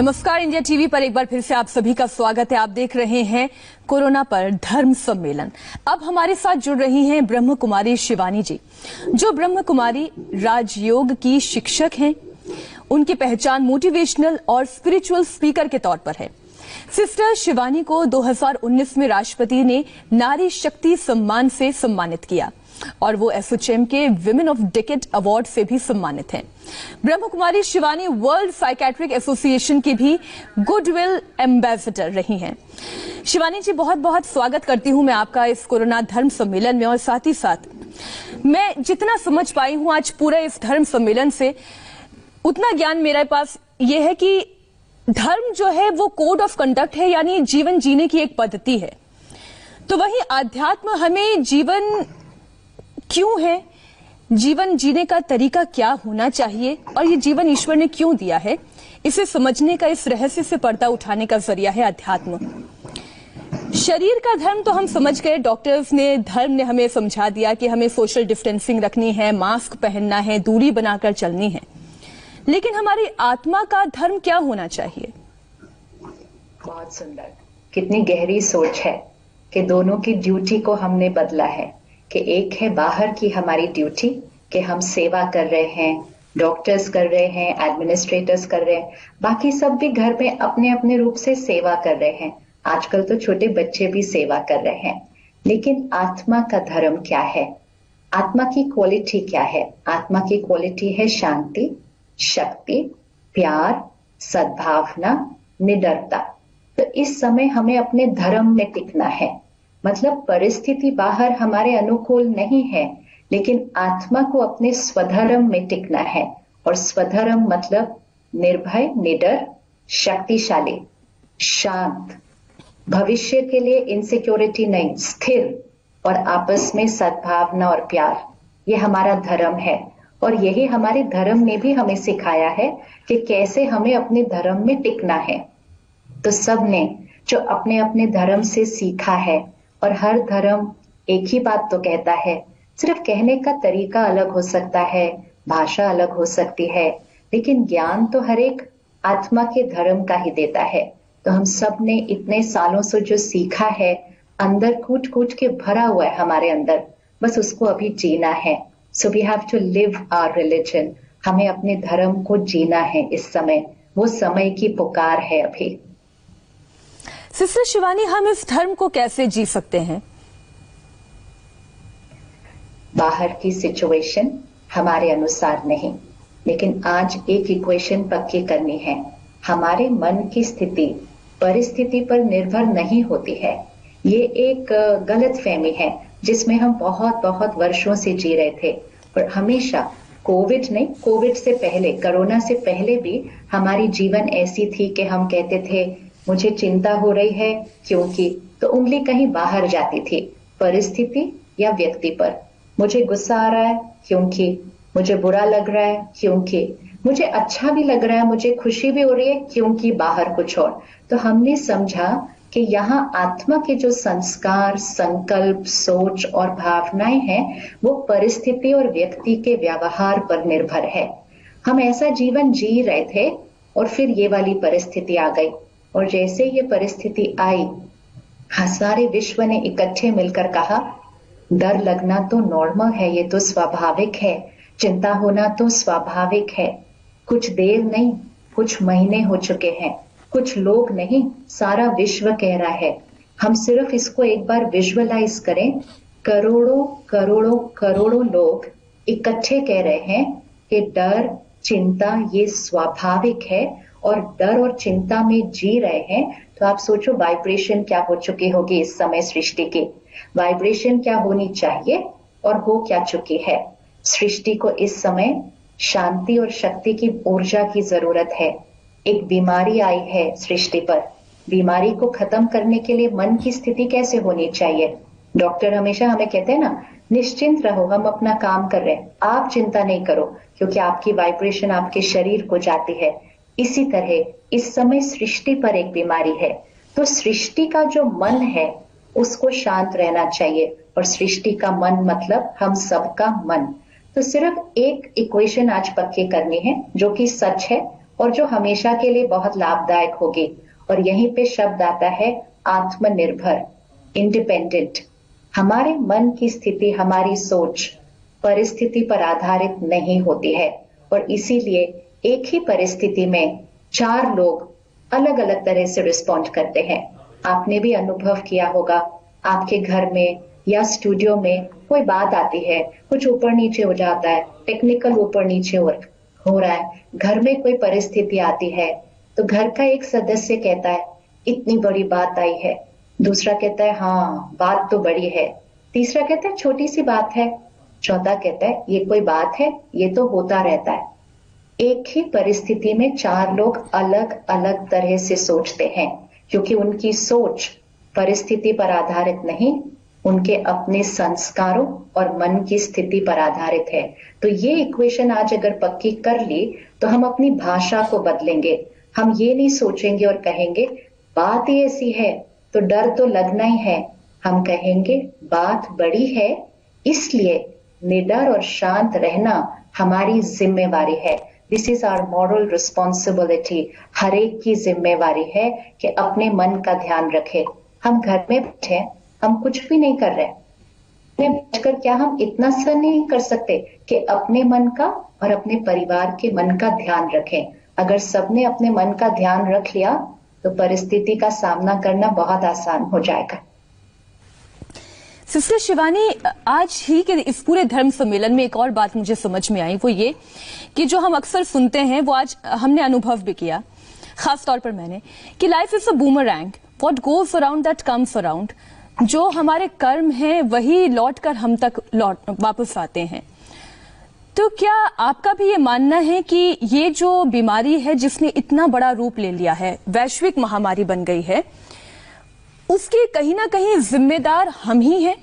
नमस्कार, India TV पर एक बार फिर से आप सभी का स्वागत है। आप देख रहे हैं कोरोना पर धर्म सम्मेलन। अब हमारे साथ जुड़ रही हैं ब्रह्म कुमारी शिवानी जी, जो ब्रह्म कुमारी राजयोग की शिक्षक हैं। उनकी पहचान मोटिवेशनल और स्पिरिचुअल स्पीकर के तौर पर है। सिस्टर शिवानी को 2019 में राष्ट्रपति ने नारी शक्ति सम्मान से सम्मानित किया और वो एसोचैम के विमेन ऑफ डिकेड अवार्ड से भी सम्मानित हैं। Brahma Kumari Shivani world psychiatric association की भी गुडविल एम्बेसडर रही हैं। शिवानी जी, बहुत बहुत स्वागत करती हूं मैं आपका इस कोरोना धर्म सम्मेलन में। और साथ ही साथ मैं जितना समझ पाई हूं आज पूरे इस धर्म सम्मेलन से, उतना ज्ञान मेरे पास ये है कि धर्म जो है वो कोड ऑफ कंडक्ट है, यानी जीवन जीने की एक पद्धति है। तो वहीं आध्यात्म हमें जीवन क्यों है, जीवन जीने का तरीका क्या होना चाहिए और ये जीवन ईश्वर ने क्यों दिया है, इसे समझने का, इस रहस्य से पर्दा उठाने का जरिया है अध्यात्म। शरीर का धर्म तो हम समझ गए, डॉक्टर्स ने, धर्म ने हमें समझा दिया कि हमें सोशल डिस्टेंसिंग रखनी है, मास्क पहनना है, दूरी बनाकर चलनी है। लेकिन हमारी आत्मा का धर्म क्या होना चाहिए? बहुत सुंदर, कितनी गहरी सोच है कि दोनों की ड्यूटी को हमने बदला है। कि एक है बाहर की हमारी ड्यूटी कि हम सेवा कर रहे हैं, डॉक्टर्स कर रहे हैं, एडमिनिस्ट्रेटर्स कर रहे हैं, बाकी सब भी घर में अपने अपने रूप से सेवा कर रहे हैं। आजकल तो छोटे बच्चे भी सेवा कर रहे हैं। लेकिन आत्मा का धर्म क्या है? आत्मा की क्वालिटी क्या है? आत्मा की क्वालिटी है शांति, शक्ति, प्यार, सद्भावना, निडरता। तो इस समय हमें अपने धर्म में टिकना है। मतलब परिस्थिति बाहर हमारे अनुकूल नहीं है, लेकिन आत्मा को अपने स्वधर्म में टिकना है। और स्वधर्म मतलब निर्भय, निडर, शक्तिशाली, शांत, भविष्य के लिए इनसिक्योरिटी नहीं, स्थिर, और आपस में सद्भावना और प्यार। ये हमारा धर्म है। और यही हमारे धर्म ने भी हमें सिखाया है कि कैसे हमें अपने धर्म में टिकना है। तो सब ने जो अपने अपने धर्म से सीखा है, और हर धर्म एक ही बात तो कहता है, सिर्फ कहने का तरीका अलग हो सकता है, भाषा अलग हो सकती है, लेकिन ज्ञान तो हर एक आत्मा के धर्म का ही देता है। तो हम सब ने इतने सालों से जो सीखा है, अंदर कूट कूट के भरा हुआ है हमारे अंदर, बस उसको अभी जीना है। So we have to live our religion. हमें अपने धर्म को जीना है इस समय, वो समय की पुकार है अभी। सिस्टर शिवानी, हम इस धर्म को कैसे जी सकते हैं? बाहर की सिचुएशन हमारे अनुसार नहीं, लेकिन आज एक इक्वेशन पक्की करनी है। हमारे मन की स्थिति परिस्थिति पर निर्भर नहीं होती है। ये एक गलतफहमी है जिसमें हम बहुत बहुत वर्षों से जी रहे थे। और हमेशा कोविड नहीं, कोविड से पहले, कोरोना से पहले भी हमारी जीवन ऐसी थी कि हम कहते थे मुझे चिंता हो रही है क्योंकि, तो उंगली कहीं बाहर जाती थी, परिस्थिति या व्यक्ति पर। मुझे गुस्सा आ रहा है क्योंकि, मुझे बुरा लग रहा है क्योंकि, मुझे अच्छा भी लग रहा है, मुझे खुशी भी हो रही है क्योंकि बाहर कुछ और। तो हमने समझा कि यहाँ आत्मा के जो संस्कार, संकल्प, सोच और भावनाएं हैं, वो परिस्थिति और व्यक्ति के व्यवहार पर निर्भर है। हम ऐसा जीवन जी रहे थे और फिर ये वाली परिस्थिति आ गई। और जैसे ये परिस्थिति आई, सारे विश्व ने इकट्ठे मिलकर कहा, डर लगना तो नॉर्मल है, ये तो स्वाभाविक है, चिंता होना तो स्वाभाविक है। कुछ देर नहीं, कुछ महीने हो चुके हैं, कुछ लोग नहीं, सारा विश्व कह रहा है। हम सिर्फ इसको एक बार विजुअलाइज करें, करोड़ों करोड़ों करोड़ों लोग इकट्ठे कह रहे हैं कि डर, चिंता ये स्वाभाविक है, और डर और चिंता में जी रहे हैं। तो आप सोचो वाइब्रेशन क्या हो चुकी होगी इस समय सृष्टि की, वाइब्रेशन क्या होनी चाहिए और हो क्या चुकी है। सृष्टि को इस समय शांति और शक्ति की ऊर्जा की जरूरत है। एक बीमारी आई है सृष्टि पर, बीमारी को खत्म करने के लिए मन की स्थिति कैसे होनी चाहिए? डॉक्टर हमेशा हमें कहते हैं ना, निश्चिंत रहो, हम अपना काम कर रहे हैं, आप चिंता नहीं करो, क्योंकि आपकी वाइब्रेशन आपके शरीर को जाती है। इसी तरह इस समय सृष्टि पर एक बीमारी है। तो सृष्टि का जो मन है उसको शांत रहना चाहिए, और सृष्टि का मन मतलब हम सबका मन। तो सिर्फ एक इक्वेशन आज पक्की करनी है जो कि सच है, और जो हमेशा के लिए बहुत लाभदायक होगी। और यहीं पे शब्द आता है आत्मनिर्भर, इंडिपेंडेंट। हमारे मन की स्थिति, हमारी सोच परिस्थिति पर आधारित नहीं होती है, और इसीलिए एक ही परिस्थिति में 4 लोग अलग अलग तरह से रिस्पॉन्ड करते हैं। आपने भी अनुभव किया होगा, आपके घर में या स्टूडियो में कोई बात आती है, कुछ ऊपर नीचे हो जाता है, टेक्निकल ऊपर नीचे हो रहा है, घर में कोई परिस्थिति आती है, तो घर का एक सदस्य कहता है इतनी बड़ी बात आई है, दूसरा कहता है हाँ बात तो बड़ी है, तीसरा कहता है छोटी सी बात है, चौथा कहता है ये कोई बात है, ये तो होता रहता है। एक ही परिस्थिति में 4 लोग अलग अलग तरह से सोचते हैं, क्योंकि उनकी सोच परिस्थिति पर आधारित नहीं, उनके अपने संस्कारों और मन की स्थिति पर आधारित है। तो ये इक्वेशन आज अगर पक्की कर ली तो हम अपनी भाषा को बदलेंगे। हम ये नहीं सोचेंगे और कहेंगे बात ही ऐसी है तो डर तो लगना ही है। हम कहेंगे बात बड़ी है, इसलिए निडर और शांत रहना हमारी जिम्मेवारी है। This is our moral responsibility. हर एक की जिम्मेवारी है कि अपने मन का ध्यान रखे। हम घर में बैठे, हम कुछ भी नहीं कर रहे, बैठकर क्या हम इतना सा नहीं कर सकते कि अपने मन का और अपने परिवार के मन का ध्यान रखें। अगर सबने अपने मन का ध्यान रख लिया तो परिस्थिति का सामना करना बहुत आसान हो जाएगा। सिस्टर शिवानी, आज ही के इस पूरे धर्म सम्मेलन में एक और बात मुझे समझ में आई, वो ये कि जो हम अक्सर सुनते हैं वो आज हमने अनुभव भी किया, खास तौर पर मैंने, कि life is a boomerang, what goes around that comes around. जो हमारे कर्म हैं वही लौटकर हम तक वापस आते हैं। तो क्या आपका भी ये मानना है कि ये जो बीमारी है जिसने इतना बड़ा रूप ले लिया है, वैश्विक महामारी बन गई है, उसके कहीं ना कहीं जिम्मेदार हम ही हैं?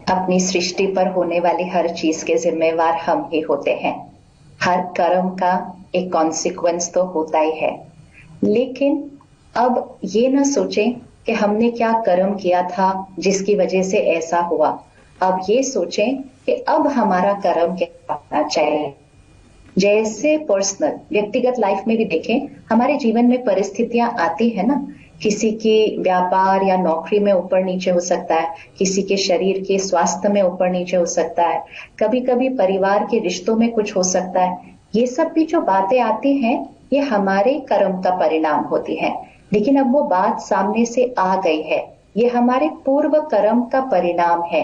अपनी सृष्टि पर होने वाली हर चीज के जिम्मेवार हम ही होते हैं। हर कर्म का एक कॉन्सिक्वेंस तो होता ही है, लेकिन अब ये ना सोचें कि हमने क्या कर्म किया था जिसकी वजह से ऐसा हुआ। अब ये सोचें कि अब हमारा कर्म क्या होना चाहिए। जैसे पर्सनल व्यक्तिगत लाइफ में भी देखें, हमारे जीवन में परिस्थितियां आती है ना, किसी की व्यापार या नौकरी में ऊपर नीचे हो सकता है, किसी के शरीर के स्वास्थ्य में ऊपर नीचे हो सकता है, कभी कभी परिवार के रिश्तों में कुछ हो सकता है। ये सब भी जो बातें आती हैं ये हमारे कर्म का परिणाम होती है। लेकिन अब वो बात सामने से आ गई है, ये हमारे पूर्व कर्म का परिणाम है,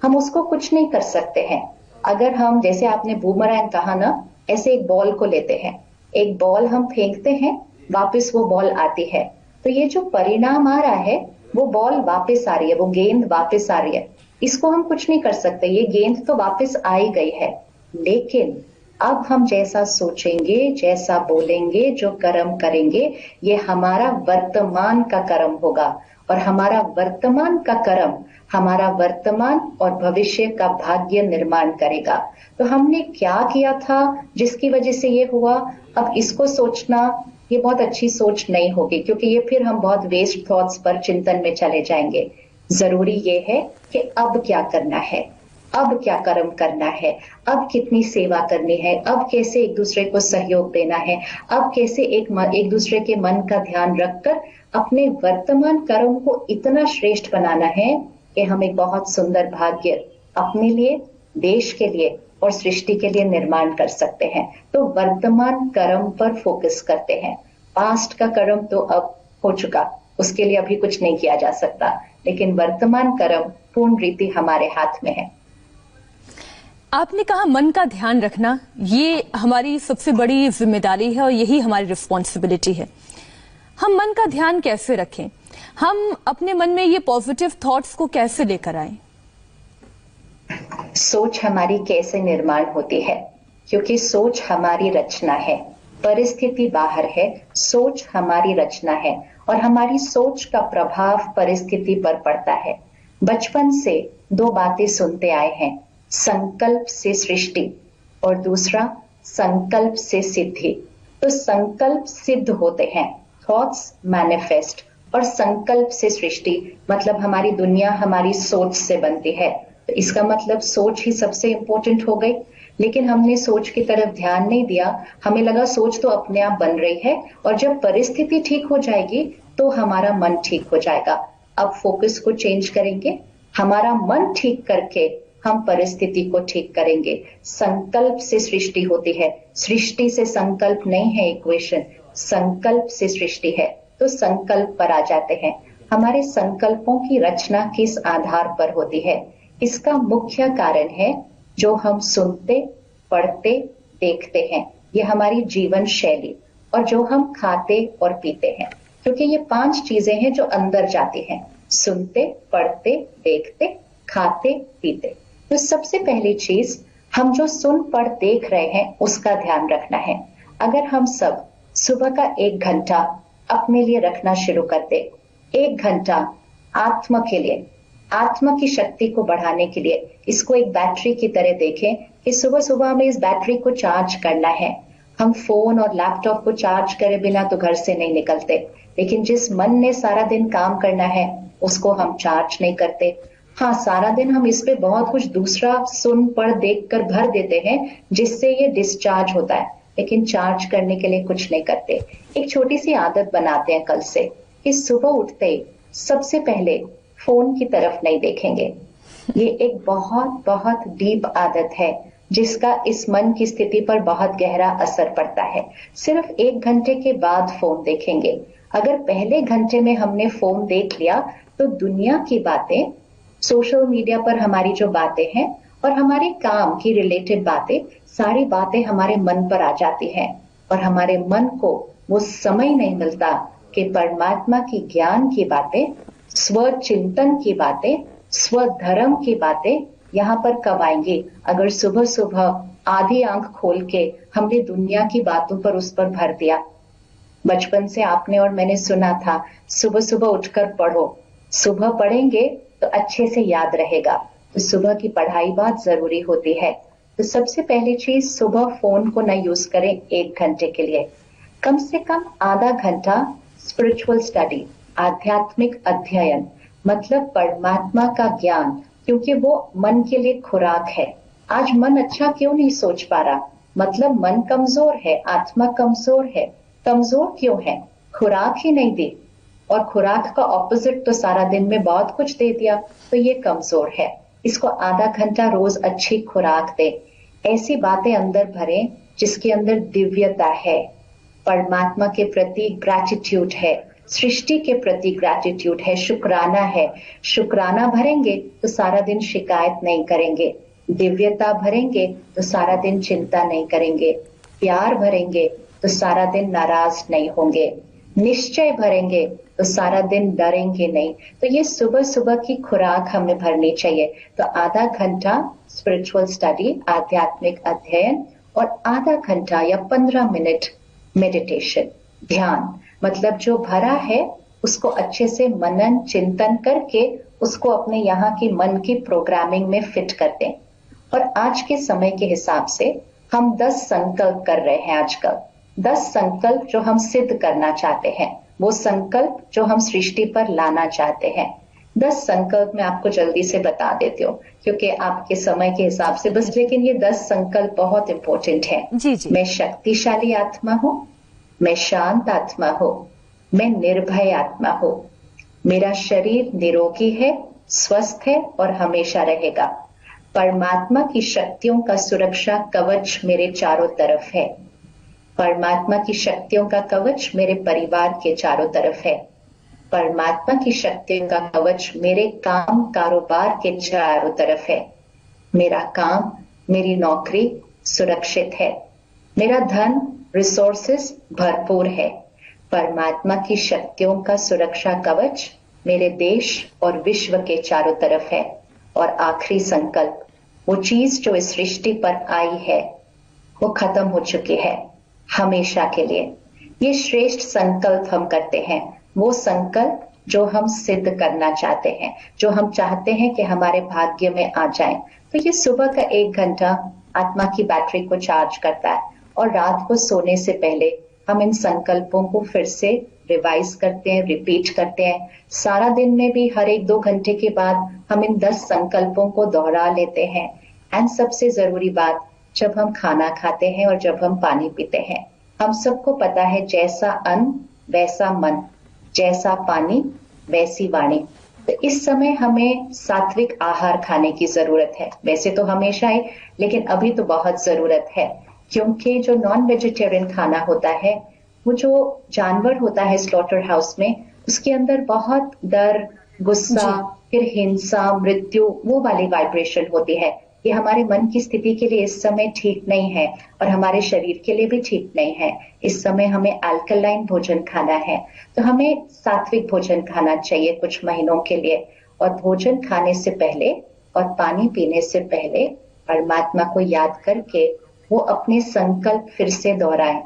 हम उसको कुछ नहीं कर सकते हैं। अगर हम, जैसे आपने बूमरैंग कहा ना, ऐसे एक बॉल को लेते हैं, एक बॉल हम फेंकते हैं, वापस वो बॉल आती है, तो ये जो परिणाम आ रहा है वो बॉल वापस आ रही है, वो गेंद वापस आ रही है, इसको हम कुछ नहीं कर सकते, ये गेंद तो वापस आ ही गई है। लेकिन अब हम जैसा सोचेंगे, जैसा बोलेंगे, जो कर्म करेंगे, ये हमारा वर्तमान का कर्म होगा, और हमारा वर्तमान का कर्म हमारा वर्तमान और भविष्य का भाग्य निर्माण करेगा। तो हमने क्या किया था जिसकी वजह से ये हुआ, अब इसको सोचना ये बहुत अच्छी सोच नहीं होगी, क्योंकि ये फिर हम बहुत वेस्ट थॉट्स पर चिंतन में चले जाएंगे। जरूरी ये है कि अब क्या करना है, अब क्या कर्म करना है, अब कितनी सेवा करनी है, अब कैसे एक दूसरे को सहयोग देना है, अब कैसे एक दूसरे के मन का ध्यान रखकर अपने वर्तमान कर्म को इतना श्रेष्ठ बनाना है कि हम एक बहुत सुंदर भाग्य अपने लिए, देश के लिए और सृष्टि के लिए निर्माण कर सकते हैं। तो वर्तमान कर्म पर फोकस करते हैं। पास्ट का कर्म तो अब हो चुका, उसके लिए अभी कुछ नहीं किया जा सकता, लेकिन वर्तमान कर्म पूर्ण रीति हमारे हाथ में है। आपने कहा मन का ध्यान रखना ये हमारी सबसे बड़ी जिम्मेदारी है और यही हमारी रिस्पॉन्सिबिलिटी है। हम मन का ध्यान कैसे रखें? हम अपने मन में ये पॉजिटिव थॉट्स को कैसे लेकर आएं? सोच हमारी कैसे निर्माण होती है, क्योंकि सोच हमारी रचना है, परिस्थिति बाहर है, सोच हमारी रचना है, और हमारी सोच का प्रभाव परिस्थिति पर पड़ता है। बचपन से 2 बातें सुनते आए हैं, संकल्प से सृष्टि और दूसरा संकल्प से सिद्धि। तो संकल्प सिद्ध होते हैं, थॉट्स मैनिफेस्ट, और संकल्प से सृष्टि मतलब हमारी दुनिया हमारी सोच से बनती है। तो इसका मतलब सोच ही सबसे इंपॉर्टेंट हो गई। लेकिन हमने सोच की तरफ ध्यान नहीं दिया। हमें लगा सोच तो अपने आप बन रही है और जब परिस्थिति ठीक हो जाएगी तो हमारा मन ठीक हो जाएगा। अब फोकस को चेंज करेंगे, हमारा मन ठीक करके हम परिस्थिति को ठीक करेंगे। संकल्प से सृष्टि होती है, सृष्टि से संकल्प नहीं है इक्वेशन, संकल्प से सृष्टि है। तो संकल्प पर आ जाते हैं। हमारे संकल्पों की रचना किस आधार पर होती है? इसका मुख्य कारण है जो हम सुनते, पढ़ते, देखते हैं, ये हमारी जीवन शैली, और जो हम खाते और पीते हैं, क्योंकि ये 5 चीजें हैं जो अंदर जाती हैं। सुनते, पढ़ते, देखते, खाते, पीते। तो सबसे पहली चीज, हम जो सुन पढ़ देख रहे हैं उसका ध्यान रखना है। अगर हम सब सुबह का 1 घंटा अपने लिए रखना शुरू कर दे, 1 घंटा आत्मा के लिए, आत्मा की शक्ति को बढ़ाने के लिए, इसको एक बैटरी की तरह देखें कि सुबह सुबह हमें इस बैटरी को चार्ज करना है। हम फोन और लैपटॉप को चार्ज करे बिना तो घर से नहीं निकलते, लेकिन जिस मन ने सारा दिन काम करना है उसको हम चार्ज नहीं करते। हाँ, सारा दिन हम इस पे बहुत कुछ दूसरा सुन पढ़ देख कर भर देते हैं जिससे ये डिस्चार्ज होता है, लेकिन चार्ज करने के लिए कुछ नहीं करते। एक छोटी सी आदत बनाते हैं कल से कि सुबह उठते ही सबसे पहले फोन की तरफ नहीं देखेंगे। ये एक बहुत बहुत डीप आदत है जिसका इस मन की स्थिति पर बहुत गहरा असर पड़ता है। सिर्फ 1 घंटे के बाद फोन देखेंगे। अगर पहले घंटे में हमने फोन देख लिया तो दुनिया की बातें, सोशल मीडिया पर हमारी जो बातें हैं और हमारे काम की रिलेटेड बातें, सारी बातें हमारे मन पर आ जाती हैं और हमारे मन को वो समय नहीं मिलता कि परमात्मा की ज्ञान की बातें, स्व चिंतन की बातें, स्व धर्म की बातें यहाँ पर कब आएंगी? अगर सुबह सुबह आधी आंख खोल के हमने दुनिया की बातों पर उस पर भर दिया। बचपन से आपने और मैंने सुना था, सुबह सुबह उठकर पढ़ो, सुबह पढ़ेंगे तो अच्छे से याद रहेगा। तो सुबह की पढ़ाई बहुत जरूरी होती है। तो सबसे पहली चीज, सुबह फोन को न यूज करें 1 घंटे के लिए। कम से कम आधा घंटा स्पिरिचुअल स्टडी, आध्यात्मिक अध्ययन, मतलब परमात्मा का ज्ञान, क्योंकि वो मन के लिए खुराक है। आज मन अच्छा क्यों नहीं सोच पा रहा? मतलब मन कमजोर है, आत्मा कमजोर है। कमजोर क्यों है? खुराक ही नहीं दी, और खुराक का ऑपोजिट तो सारा दिन में बहुत कुछ दे दिया, तो ये कमजोर है। इसको आधा घंटा रोज अच्छी खुराक दे, ऐसी बातें अंदर भरें जिसके अंदर दिव्यता है, परमात्मा के प्रति ग्रैटिट्यूड है, सृष्टि के प्रति ग्रैटिट्यूड है, शुक्राना है। शुक्राना भरेंगे तो सारा दिन शिकायत नहीं करेंगे, दिव्यता भरेंगे तो सारा दिन चिंता नहीं करेंगे, प्यार भरेंगे तो सारा दिन नाराज नहीं होंगे, निश्चय भरेंगे तो सारा दिन डरेंगे नहीं। तो ये सुबह सुबह की खुराक हमें भरनी चाहिए। तो आधा घंटा स्पिरिचुअल स्टडी, आध्यात्मिक अध्ययन, और आधा घंटा या 15 मिनट मेडिटेशन, ध्यान। मतलब जो भरा है उसको अच्छे से मनन चिंतन करके उसको अपने यहाँ की मन की प्रोग्रामिंग में फिट कर दें। और आज के समय के हिसाब से हम 10 संकल्प कर रहे हैं आजकल। 10 संकल्प जो हम सिद्ध करना चाहते हैं, वो संकल्प जो हम सृष्टि पर लाना चाहते हैं। 10 संकल्प मैं आपको जल्दी से बता देती हूँ क्योंकि आपके समय के हिसाब से बस, लेकिन ये 10 संकल्प बहुत इंपॉर्टेंट है। जी जी। मैं शक्तिशाली आत्मा हूँ, मैं शांत आत्मा हूँ, मैं निर्भय आत्मा हूँ, मेरा शरीर निरोगी है, स्वस्थ है और हमेशा रहेगा। परमात्मा की शक्तियों का सुरक्षा कवच मेरे चारों तरफ है। परमात्मा की शक्तियों का कवच मेरे परिवार के चारों तरफ है। परमात्मा की शक्तियों का कवच मेरे काम कारोबार के चारों तरफ है। मेरा काम, मेरी नौकरी सुरक्षित है। मेरा धन, रिसोर्सेस भरपूर है। परमात्मा की शक्तियों का सुरक्षा कवच मेरे देश और विश्व के चारों तरफ है। और आखिरी संकल्प, वो चीज जो इस सृष्टि पर आई है वो खत्म हो चुकी है हमेशा के लिए। ये श्रेष्ठ संकल्प हम करते हैं, वो संकल्प जो हम सिद्ध करना चाहते हैं, जो हम चाहते हैं कि हमारे भाग्य में आ जाए। तो ये सुबह का 1 घंटा आत्मा की बैटरी को चार्ज करता है और रात को सोने से पहले हम इन संकल्पों को फिर से रिवाइज करते हैं, रिपीट करते हैं। सारा दिन में भी हर 1-2 घंटे के बाद हम इन 10 संकल्पों को दोहरा लेते हैं। एंड सबसे जरूरी बात, जब हम खाना खाते हैं और जब हम पानी पीते हैं। हम सबको पता है जैसा अन्न वैसा मन, जैसा पानी वैसी वाणी। तो इस समय हमें सात्विक आहार खाने की जरूरत है, वैसे तो हमेशा ही, लेकिन अभी तो बहुत जरूरत है, क्योंकि जो नॉन वेजिटेरियन खाना होता है, वो जो जानवर होता है स्लॉटर हाउस में, उसके अंदर बहुत डर, गुस्सा, फिर हिंसा, मृत्यु, वो वाली वाइब्रेशन होती है। ये हमारे मन की स्थिति के लिए इस समय ठीक नहीं है और हमारे शरीर के लिए भी ठीक नहीं है। इस समय हमें अल्कलाइन भोजन खाना है, तो हमें सात्विक भोजन खाना चाहिए कुछ महीनों के लिए। और भोजन खाने से पहले और पानी पीने से पहले परमात्मा को याद करके वो अपने संकल्प फिर से दोहराएं।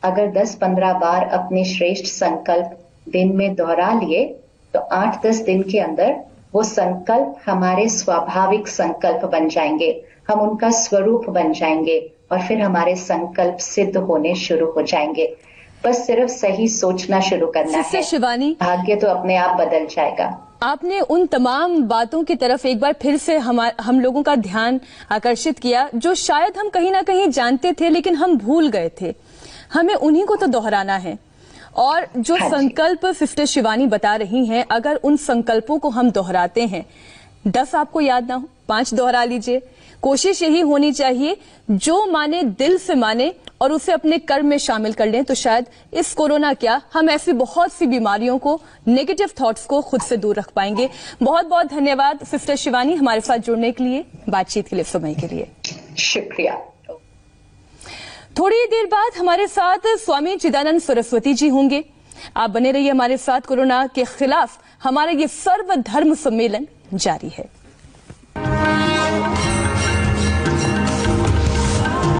अगर 10-15 बार अपने श्रेष्ठ संकल्प दिन में दोहरा लिए तो 8-10 दिन के अंदर वो संकल्प हमारे स्वाभाविक संकल्प बन जाएंगे, हम उनका स्वरूप बन जाएंगे और फिर हमारे संकल्प सिद्ध होने शुरू हो जाएंगे। बस सिर्फ सही सोचना शुरू करना है, शिवानी, भाग्य तो अपने आप बदल जाएगा। आपने उन तमाम बातों की तरफ एक बार फिर से हम लोगों का ध्यान आकर्षित किया जो शायद हम कहीं ना कहीं जानते थे लेकिन हम भूल गए थे। हमें उन्हीं को तो दोहराना है। और जो संकल्प सिस्टर शिवानी बता रही हैं, अगर उन संकल्पों को हम दोहराते हैं, 10 आपको याद ना हो, 5 दोहरा लीजिए। कोशिश यही होनी चाहिए जो माने दिल से माने और उसे अपने कर्म में शामिल कर लें, तो शायद इस कोरोना क्या, हम ऐसी बहुत सी बीमारियों को, नेगेटिव थॉट्स को खुद से दूर रख पाएंगे। बहुत बहुत धन्यवाद सिस्टर शिवानी हमारे साथ जुड़ने के लिए, बातचीत के लिए, समय के लिए शुक्रिया। थोड़ी देर बाद हमारे साथ स्वामी चिदानंद सरस्वती जी होंगे। आप बने रहिए हमारे साथ। कोरोना के खिलाफ हमारा ये सर्वधर्म सम्मेलन जारी है।